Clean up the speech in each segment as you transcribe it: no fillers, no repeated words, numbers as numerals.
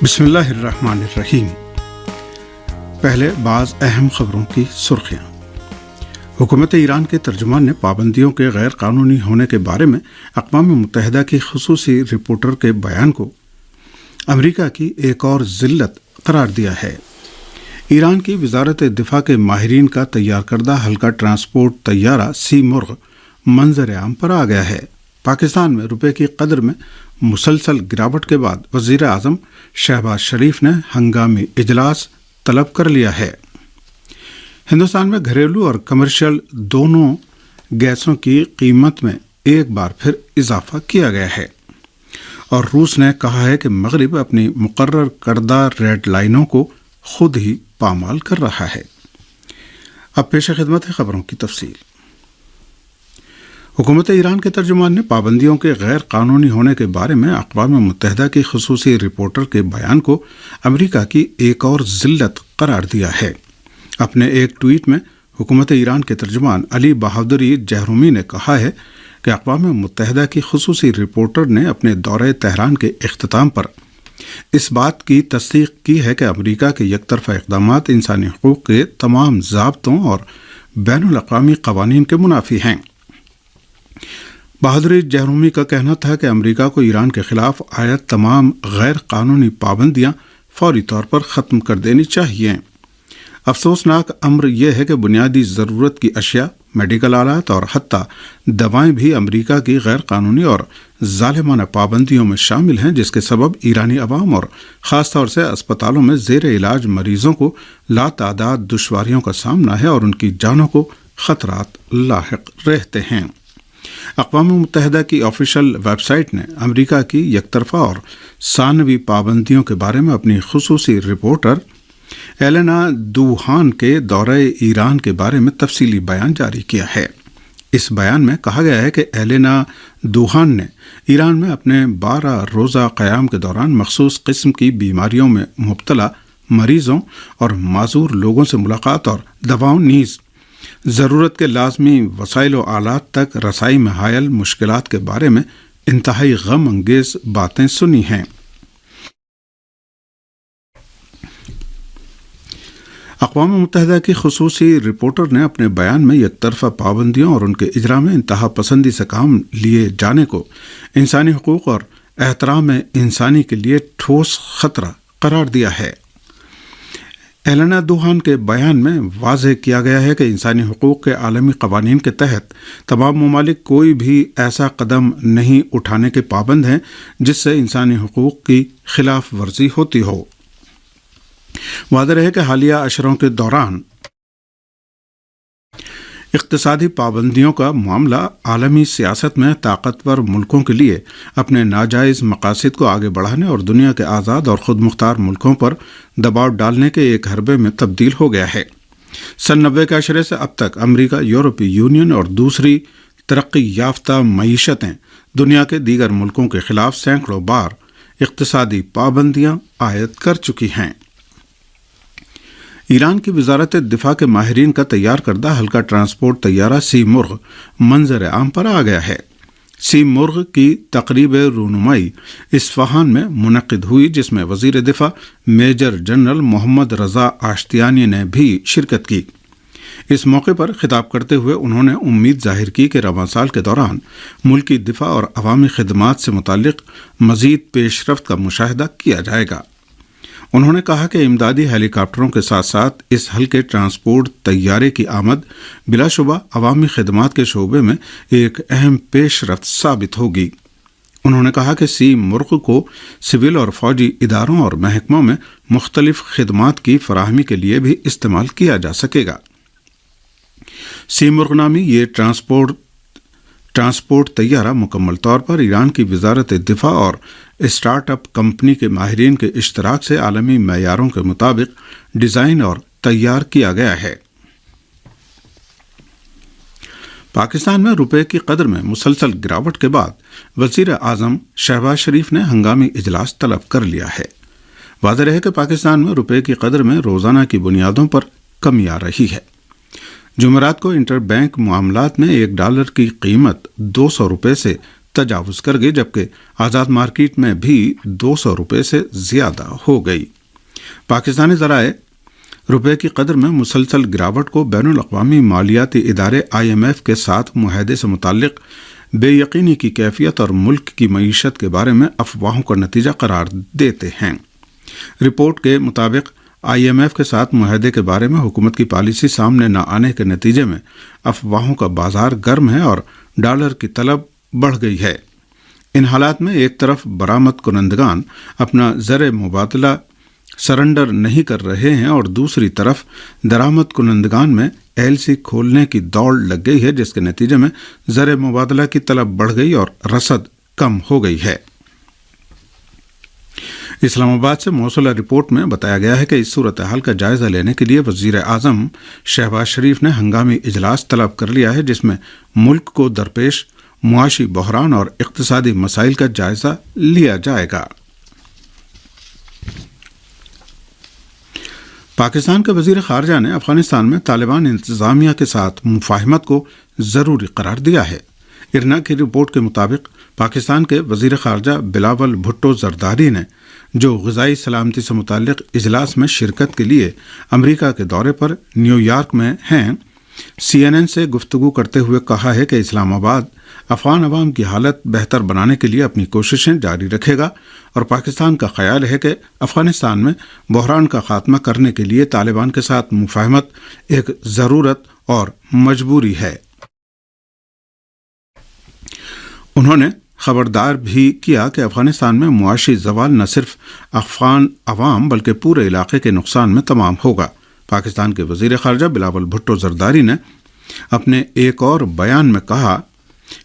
بسم اللہ الرحمن الرحیم۔ پہلے بعض اہم خبروں کی سرخیاں۔ حکومت ایران کے ترجمان نے پابندیوں کے غیر قانونی ہونے کے بارے میں اقوام متحدہ کی خصوصی رپورٹر کے بیان کو امریکہ کی ایک اور ذلت قرار دیا ہے۔ ایران کی وزارت دفاع کے ماہرین کا تیار کردہ ہلکا ٹرانسپورٹ طیارہ سی مرغ منظر عام پر آ گیا ہے۔ پاکستان میں روپے کی قدر میں مسلسل گراوٹ کے بعد وزیر اعظم شہباز شریف نے ہنگامی اجلاس طلب کر لیا ہے۔ ہندوستان میں گھریلو اور کمرشل دونوں گیسوں کی قیمت میں ایک بار پھر اضافہ کیا گیا ہے، اور روس نے کہا ہے کہ مغرب اپنی مقرر کردہ ریڈ لائنوں کو خود ہی پامال کر رہا ہے۔ اب پیش خدمت ہے خبروں کی تفصیل۔ حکومت ایران کے ترجمان نے پابندیوں کے غیر قانونی ہونے کے بارے میں اقوام متحدہ کی خصوصی رپورٹر کے بیان کو امریکہ کی ایک اور ذلت قرار دیا ہے۔ اپنے ایک ٹویٹ میں حکومت ایران کے ترجمان علی بہادری جہرومی نے کہا ہے کہ اقوام متحدہ کی خصوصی رپورٹر نے اپنے دورہ تہران کے اختتام پر اس بات کی تصدیق کی ہے کہ امریکہ کے یک طرفہ اقدامات انسانی حقوق کے تمام ضابطوں اور بین الاقوامی قوانین کے منافی ہیں۔ بہادری جہرومی کا کہنا تھا کہ امریکہ کو ایران کے خلاف عائد تمام غیر قانونی پابندیاں فوری طور پر ختم کر دینی چاہیے۔ افسوسناک امر یہ ہے کہ بنیادی ضرورت کی اشیاء، میڈیکل آلات اور حتیٰ دوائیں بھی امریکہ کی غیر قانونی اور ظالمانہ پابندیوں میں شامل ہیں، جس کے سبب ایرانی عوام اور خاص طور سے اسپتالوں میں زیر علاج مریضوں کو لاتعداد دشواریوں کا سامنا ہے اور ان کی جانوں کو خطرات لاحق رہتے ہیں۔ اقوام متحدہ کی آفیشل ویب سائٹ نے امریکہ کی یک طرفہ اور ثانوی پابندیوں کے بارے میں اپنی خصوصی رپورٹر ایلینا دوہان کے دورہ ایران کے بارے میں تفصیلی بیان جاری کیا ہے۔ اس بیان میں کہا گیا ہے کہ ایلینا دوہان نے ایران میں اپنے 12 روزہ قیام کے دوران مخصوص قسم کی بیماریوں میں مبتلا مریضوں اور معذور لوگوں سے ملاقات اور دواؤں نیز ضرورت کے لازمی وسائل و آلات تک رسائی میں حائل مشکلات کے بارے میں انتہائی غم انگیز باتیں سنی ہیں۔ اقوام متحدہ کی خصوصی رپورٹر نے اپنے بیان میں یک طرفہ پابندیوں اور ان کے اجرا میں انتہا پسندی سے کام لیے جانے کو انسانی حقوق اور احترام انسانی کے لیے ٹھوس خطرہ قرار دیا ہے۔ ایلینا دوہان کے بیان میں واضح کیا گیا ہے کہ انسانی حقوق کے عالمی قوانین کے تحت تمام ممالک کوئی بھی ایسا قدم نہیں اٹھانے کے پابند ہیں جس سے انسانی حقوق کی خلاف ورزی ہوتی ہو۔ واضح رہے کہ حالیہ اشروں کے دوران اقتصادی پابندیوں کا معاملہ عالمی سیاست میں طاقتور ملکوں کے لیے اپنے ناجائز مقاصد کو آگے بڑھانے اور دنیا کے آزاد اور خود مختار ملکوں پر دباؤ ڈالنے کے ایک حربے میں تبدیل ہو گیا ہے۔ سن 90 کے عشرے سے اب تک امریکہ، یورپی یونین اور دوسری ترقی یافتہ معیشتیں دنیا کے دیگر ملکوں کے خلاف سینکڑوں بار اقتصادی پابندیاں عائد کر چکی ہیں۔ ایران کی وزارت دفاع کے ماہرین کا تیار کردہ ہلکا ٹرانسپورٹ طیارہ سی مرغ منظر عام پر آ گیا ہے۔ سی مرغ کی تقریب رونمائی اصفہان میں منعقد ہوئی، جس میں وزیر دفاع میجر جنرل محمد رضا آشتیانی نے بھی شرکت کی۔ اس موقع پر خطاب کرتے ہوئے انہوں نے امید ظاہر کی کہ رواں سال کے دوران ملکی دفاع اور عوامی خدمات سے متعلق مزید پیش رفت کا مشاہدہ کیا جائے گا۔ انہوں نے کہا کہ امدادی ہیلی کاپٹروں کے ساتھ ساتھ اس ہلکے ٹرانسپورٹ طیارے کی آمد بلا شبہ عوامی خدمات کے شعبے میں ایک اہم پیش رفت ثابت ہوگی۔ انہوں نے کہا کہ سی مرغ کو سول اور فوجی اداروں اور محکموں میں مختلف خدمات کی فراہمی کے لیے بھی استعمال کیا جا سکے گا۔ سی مرغ نامی یہ ٹرانسپورٹ طیارہ مکمل طور پر ایران کی وزارت دفاع اور اسٹارٹ اپ کمپنی کے ماہرین کے اشتراک سے عالمی معیاروں کے مطابق ڈیزائن اور تیار کیا گیا ہے۔ پاکستان میں روپے کی قدر میں مسلسل گراوٹ کے بعد وزیر اعظم شہباز شریف نے ہنگامی اجلاس طلب کر لیا ہے۔ واضح رہے کہ پاکستان میں روپے کی قدر میں روزانہ کی بنیادوں پر کمی آ رہی ہے۔ جمعرات کو انٹر بینک معاملات میں $1 کی قیمت 200 روپے سے تجاوز کر گئی، جبکہ آزاد مارکیٹ میں بھی 200 روپے سے زیادہ ہو گئی۔ پاکستانی ذرائع روپے کی قدر میں مسلسل گراوٹ کو بین الاقوامی مالیاتی ادارے IMF کے ساتھ معاہدے سے متعلق بے یقینی کی کیفیت اور ملک کی معیشت کے بارے میں افواہوں کا نتیجہ قرار دیتے ہیں۔ رپورٹ کے مطابق IMF کے ساتھ معاہدے کے بارے میں حکومت کی پالیسی سامنے نہ آنے کے نتیجے میں افواہوں کا بازار گرم ہے اور ڈالر کی طلب بڑھ گئی ہے۔ ان حالات میں ایک طرف برآمد کنندگان اپنا زر مبادلہ سرنڈر نہیں کر رہے ہیں اور دوسری طرف درآمد کنندگان میں LC کھولنے کی دوڑ لگ گئی ہے، جس کے نتیجے میں زر مبادلہ کی طلب بڑھ گئی اور رسد کم ہو گئی ہے۔ اسلام آباد سے موصولہ رپورٹ میں بتایا گیا ہے کہ اس صورتحال کا جائزہ لینے کے لیے وزیر اعظم شہباز شریف نے ہنگامی اجلاس طلب کر لیا ہے، جس میں ملک کو درپیش معاشی بحران اور اقتصادی مسائل کا جائزہ لیا جائے گا۔ پاکستان کے وزیر خارجہ نے افغانستان میں طالبان انتظامیہ کے ساتھ مفاہمت کو ضروری قرار دیا ہے۔ ارنا کی رپورٹ کے مطابق پاکستان کے وزیر خارجہ بلاول بھٹو زرداری نے، جو غذائی سلامتی سے متعلق اجلاس میں شرکت کے لیے امریکہ کے دورے پر نیو یارک میں ہیں، CNN سے گفتگو کرتے ہوئے کہا ہے کہ اسلام آباد افغان عوام کی حالت بہتر بنانے کے لیے اپنی کوششیں جاری رکھے گا اور پاکستان کا خیال ہے کہ افغانستان میں بحران کا خاتمہ کرنے کے لیے طالبان کے ساتھ مفاہمت ایک ضرورت اور مجبوری ہے۔ انہوں نے خبردار بھی کیا کہ افغانستان میں معاشی زوال نہ صرف افغان عوام بلکہ پورے علاقے کے نقصان میں تمام ہوگا۔ پاکستان کے وزیر خارجہ بلاول بھٹو زرداری نے اپنے ایک اور بیان میں کہا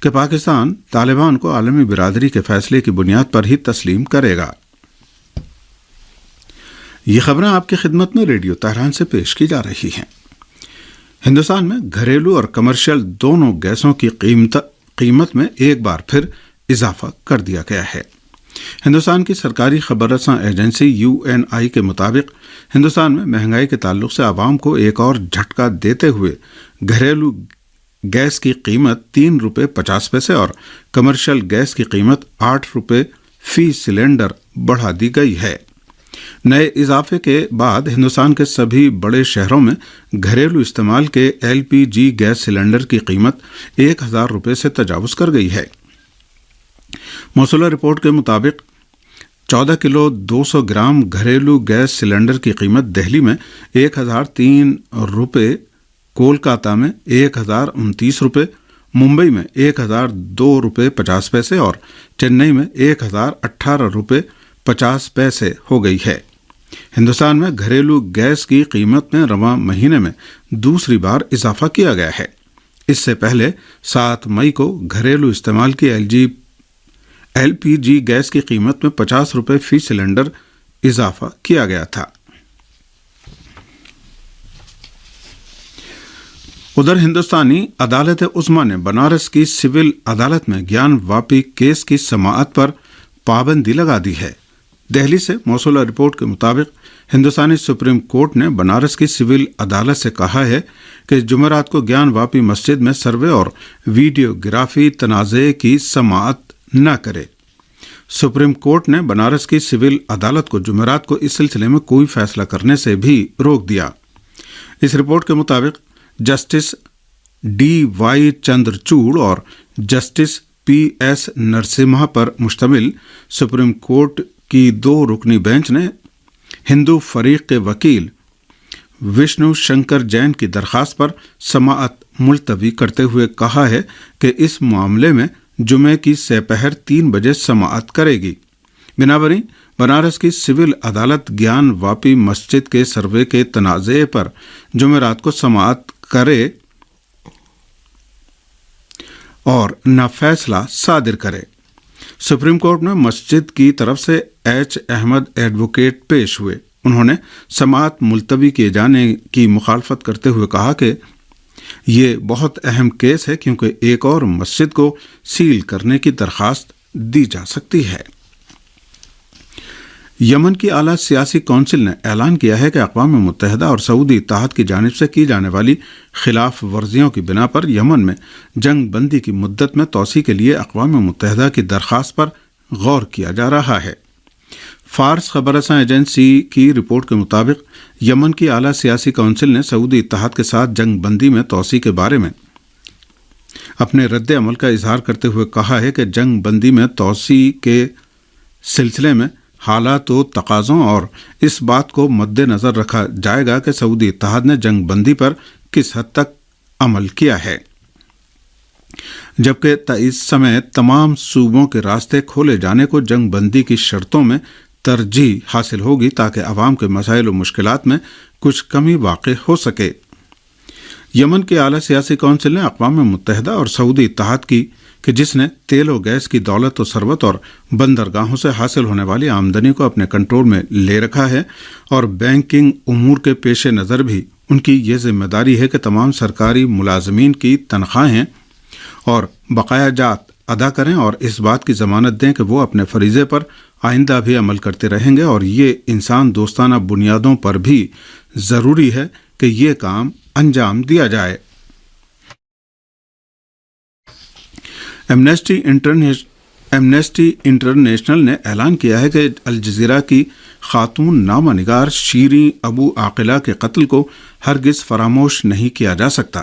کہ پاکستان طالبان کو عالمی برادری کے فیصلے کی بنیاد پر ہی تسلیم کرے گا۔ یہ خبریں آپ کی خدمت میں ریڈیو تہران سے پیش کی جا رہی ہیں۔ ہندوستان میں گھریلو اور کمرشل دونوں گیسوں کی قیمت میں ایک بار پھر اضافہ کر دیا گیا ہے۔ ہندوستان کی سرکاری خبر رساں ایجنسی UNI کے مطابق ہندوستان میں مہنگائی کے تعلق سے عوام کو ایک اور جھٹکا دیتے ہوئے گھریلو گیس کی قیمت 3 روپے 50 پیسے اور کمرشل گیس کی قیمت 8 روپے فی سلنڈر بڑھا دی گئی ہے۔ نئے اضافے کے بعد ہندوستان کے سبھی بڑے شہروں میں گھریلو استعمال کے LPG گیس سلنڈر کی قیمت 1000 روپے سے تجاوز کر گئی ہے۔ موصولہ رپورٹ کے مطابق 14 کلو 200 گرام گھریلو گیس سلنڈر کی قیمت دہلی میں 1003 روپے، کولکاتہ میں 1029 روپے، ممبئی میں 1002 روپے 50 پیسے اور چنئی میں 1018 روپے 50 پیسے ہو گئی ہے۔ ہندوستان میں گھریلو گیس کی قیمت میں رواں مہینے میں دوسری بار اضافہ کیا گیا ہے۔ اس سے پہلے 7 مئی کو گھریلو استعمال کی LPG گیس کی قیمت میں 50 روپے فی سلنڈر اضافہ کیا گیا تھا۔ ادھر ہندوستانی عدالت عظمیٰ نے بنارس کی سول عدالت میں گیان واپی کیس کی سماعت پر پابندی لگا دی ہے۔ دہلی سے موصولہ رپورٹ کے مطابق ہندوستانی سپریم کورٹ نے بنارس کی سول عدالت سے کہا ہے کہ جمعرات کو گیان واپی مسجد میں سروے اور ویڈیو گرافی تنازع کی سماعت نہ کرے۔ سپریم کورٹ نے بنارس کی سول عدالت کو جمعرات کو اس سلسلے میں کوئی فیصلہ کرنے سے بھی روک دیا۔ اس رپورٹ کے مطابق جسٹس DY چندرچوڑ اور جسٹس PS نرسمہا پر مشتمل سپریم کورٹ کی 2 رکنی بینچ نے ہندو فریق کے وکیل وشنو شنکر جین کی درخواست پر سماعت ملتوی کرتے ہوئے کہا ہے کہ اس معاملے میں جمعے کی سپہر 3 بجے سماعت کرے گی۔ بنابراین بنارس کی سول عدالت گیان واپی مسجد کے سروے کے تنازع پر جمعرات کو سماعت کرے اور نہ فیصلہ صادر کرے۔ سپریم کورٹ میں مسجد کی طرف سے H احمد ایڈوکیٹ پیش ہوئے۔ انہوں نے سماعت ملتوی کیے جانے کی مخالفت کرتے ہوئے کہا کہ یہ بہت اہم کیس ہے کیونکہ ایک اور مسجد کو سیل کرنے کی درخواست دی جا سکتی ہے۔ یمن کی اعلیٰ سیاسی کونسل نے اعلان کیا ہے کہ اقوام متحدہ اور سعودی اتحاد کی جانب سے کی جانے والی خلاف ورزیوں کی بنا پر یمن میں جنگ بندی کی مدت میں توسیع کے لیے اقوام متحدہ کی درخواست پر غور کیا جا رہا ہے۔ فارس خبر رساں ایجنسی کی رپورٹ کے مطابق یمن کی اعلیٰ سیاسی کونسل نے سعودی اتحاد کے ساتھ جنگ بندی میں توسیع کے بارے میں اپنے رد عمل کا اظہار کرتے ہوئے کہا ہے کہ جنگ بندی میں توسیع کے سلسلے میں حالات و تقاضوں اور اس بات کو مد نظر رکھا جائے گا کہ سعودی اتحاد نے جنگ بندی پر کس حد تک عمل کیا ہے، جبکہ اس سمے تمام صوبوں کے راستے کھولے جانے کو جنگ بندی کی شرطوں میں ترجیح حاصل ہوگی تاکہ عوام کے مسائل و مشکلات میں کچھ کمی واقع ہو سکے۔ یمن کے اعلیٰ سیاسی کونسل نے اقوام متحدہ اور سعودی اتحاد کی کہ جس نے تیل و گیس کی دولت و ثروت اور بندرگاہوں سے حاصل ہونے والی آمدنی کو اپنے کنٹرول میں لے رکھا ہے اور بینکنگ امور کے پیش نظر بھی ان کی یہ ذمہ داری ہے کہ تمام سرکاری ملازمین کی تنخواہیں اور بقایا جات ادا کریں اور اس بات کی ضمانت دیں کہ وہ اپنے فریضے پر آئندہ بھی عمل کرتے رہیں گے، اور یہ انسان دوستانہ بنیادوں پر بھی ضروری ہے کہ یہ کام انجام دیا جائے۔ ایمنسٹی انٹرنیشنل نے اعلان کیا ہے کہ الجزیرہ کی خاتون نامہ نگار شیریں ابو عاقلہ کے قتل کو ہرگز فراموش نہیں کیا جا سکتا۔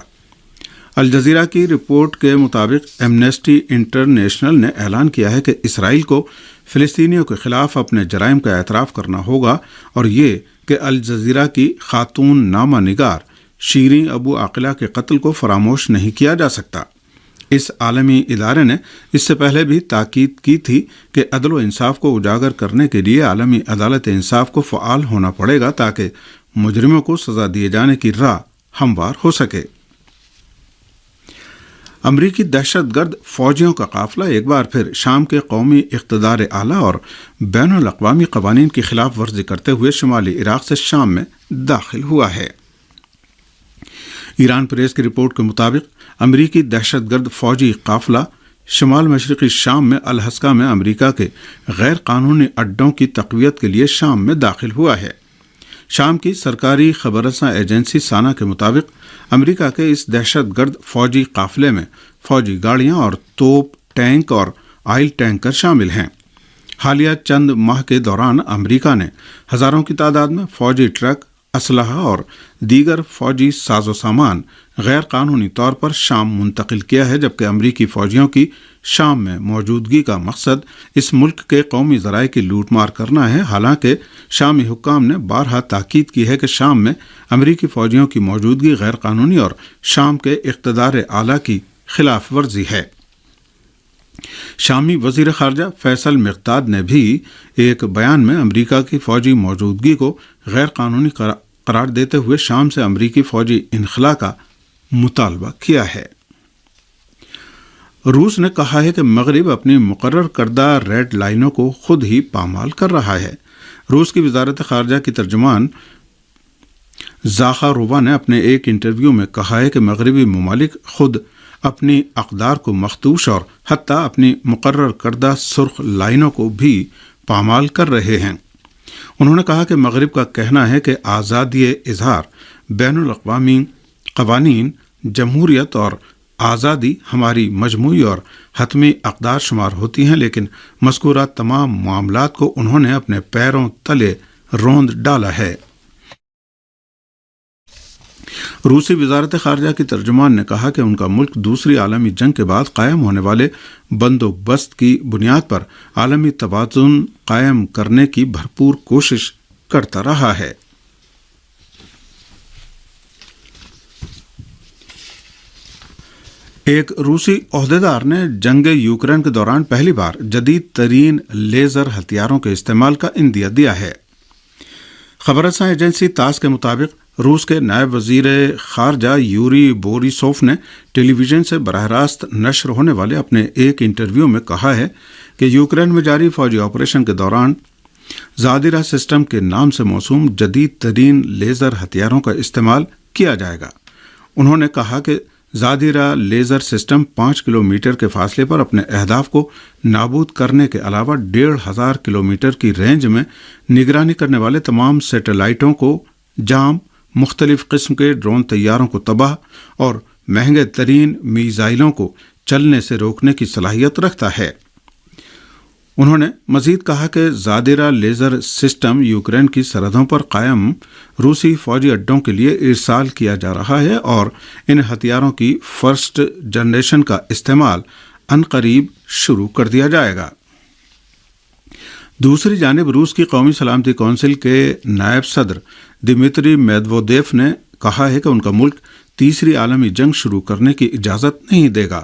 الجزیرہ کی رپورٹ کے مطابق ایمنسٹی انٹرنیشنل نے اعلان کیا ہے کہ اسرائیل کو فلسطینیوں کے خلاف اپنے جرائم کا اعتراف کرنا ہوگا، اور یہ کہ الجزیرہ کی خاتون نامہ نگار شیریں ابو عاقلہ کے قتل کو فراموش نہیں کیا جا سکتا۔ اس عالمی ادارے نے اس سے پہلے بھی تاکید کی تھی کہ عدل و انصاف کو اجاگر کرنے کے لیے عالمی عدالت انصاف کو فعال ہونا پڑے گا تاکہ مجرموں کو سزا دیے جانے کی راہ ہموار ہو سکے۔ امریکی دہشت گرد فوجیوں کا قافلہ ایک بار پھر شام کے قومی اقتدار اعلیٰ اور بین الاقوامی قوانین کی خلاف ورزی کرتے ہوئے شمالی عراق سے شام میں داخل ہوا ہے۔ ایران پریس کی رپورٹ کے مطابق امریکی دہشت گرد فوجی قافلہ شمال مشرقی شام میں الحسکہ میں امریکہ کے غیر قانونی اڈوں کی تقویت کے لیے شام میں داخل ہوا ہے۔ شام کی سرکاری خبر رساں ایجنسی سانا کے مطابق امریکہ کے اس دہشت گرد فوجی قافلے میں فوجی گاڑیاں اور توپ، ٹینک اور آئل ٹینکر شامل ہیں۔ حالیہ چند ماہ کے دوران امریکہ نے ہزاروں کی تعداد میں فوجی ٹرک، اسلحہ اور دیگر فوجی ساز و سامان غیر قانونی طور پر شام منتقل کیا ہے، جبکہ امریکی فوجیوں کی شام میں موجودگی کا مقصد اس ملک کے قومی ذرائع کی لوٹ مار کرنا ہے۔ حالانکہ شامی حکام نے بارہا تاکید کی ہے کہ شام میں امریکی فوجیوں کی موجودگی غیر قانونی اور شام کے اقتدار اعلیٰ کی خلاف ورزی ہے۔ شامی وزیر خارجہ فیصل مقداد نے بھی ایک بیان میں امریکہ کی فوجی موجودگی کو غیر قانونی قرار دیتے ہوئے شام سے امریکی فوجی انخلاء کا مطالبہ کیا ہے۔ روس نے کہا ہے کہ مغرب اپنی مقرر کردہ ریڈ لائنوں کو خود ہی پامال کر رہا ہے۔ روس کی وزارت خارجہ کی ترجمان زاخارووا نے اپنے ایک انٹرویو میں کہا ہے کہ مغربی ممالک خود اپنی اقدار کو مخدوش اور حتیٰ اپنی مقرر کردہ سرخ لائنوں کو بھی پامال کر رہے ہیں۔ انہوں نے کہا کہ مغرب کا کہنا ہے کہ آزادی اظہار، بین الاقوامی قوانین، جمہوریت اور آزادی ہماری مجموعی اور حتمی اقدار شمار ہوتی ہیں، لیکن مذکورہ تمام معاملات کو انہوں نے اپنے پیروں تلے روند ڈالا ہے۔ روسی وزارت خارجہ کی ترجمان نے کہا کہ ان کا ملک دوسری عالمی جنگ کے بعد قائم ہونے والے بندوبست کی بنیاد پر عالمی توازن قائم کرنے کی بھرپور کوشش کرتا رہا ہے۔ ایک روسی عہدیدار نے جنگ یوکرین کے دوران پہلی بار جدید ترین لیزر ہتھیاروں کے استعمال کا اندیہ دیا ہے۔ خبر رساں ایجنسی تاس کے مطابق روس کے نائب وزیر خارجہ یوری بوریسوف نے ٹیلی ویژن سے براہ راست نشر ہونے والے اپنے ایک انٹرویو میں کہا ہے کہ یوکرین میں جاری فوجی آپریشن کے دوران زادیرا سسٹم کے نام سے موسوم جدید ترین لیزر ہتھیاروں کا استعمال کیا جائے گا۔ انہوں نے کہا کہ زادیرا لیزر سسٹم 5 کلومیٹر کے فاصلے پر اپنے اہداف کو نابود کرنے کے علاوہ 1,500 کلومیٹر کی رینج میں نگرانی کرنے والے تمام سیٹلائٹوں کو جام، مختلف قسم کے ڈرون طیاروں کو تباہ اور مہنگے ترین میزائلوں کو چلنے سے روکنے کی صلاحیت رکھتا ہے۔ انہوں نے مزید کہا کہ زادیرا لیزر سسٹم یوکرین کی سرحدوں پر قائم روسی فوجی اڈوں کے لیے ارسال کیا جا رہا ہے اور ان ہتھیاروں کی فرسٹ جنریشن کا استعمال عنقریب شروع کر دیا جائے گا۔ دوسری جانب روس کی قومی سلامتی کونسل کے نائب صدر دمیتری میدوودیف نے کہا ہے کہ ان کا ملک تیسری عالمی جنگ شروع کرنے کی اجازت نہیں دے گا۔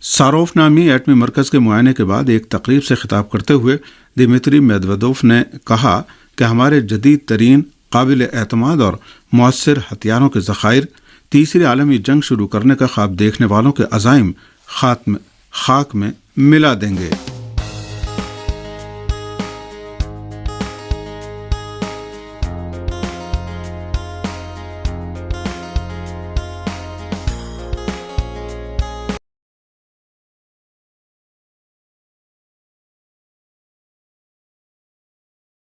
ساروف نامی ایٹمی مرکز کے معائنے کے بعد ایک تقریب سے خطاب کرتے ہوئے دمیتری میدوودیف نے کہا کہ ہمارے جدید ترین، قابل اعتماد اور مؤثر ہتھیاروں کے ذخائر تیسری عالمی جنگ شروع کرنے کا خواب دیکھنے والوں کے عزائم خاک میں ملا دیں گے۔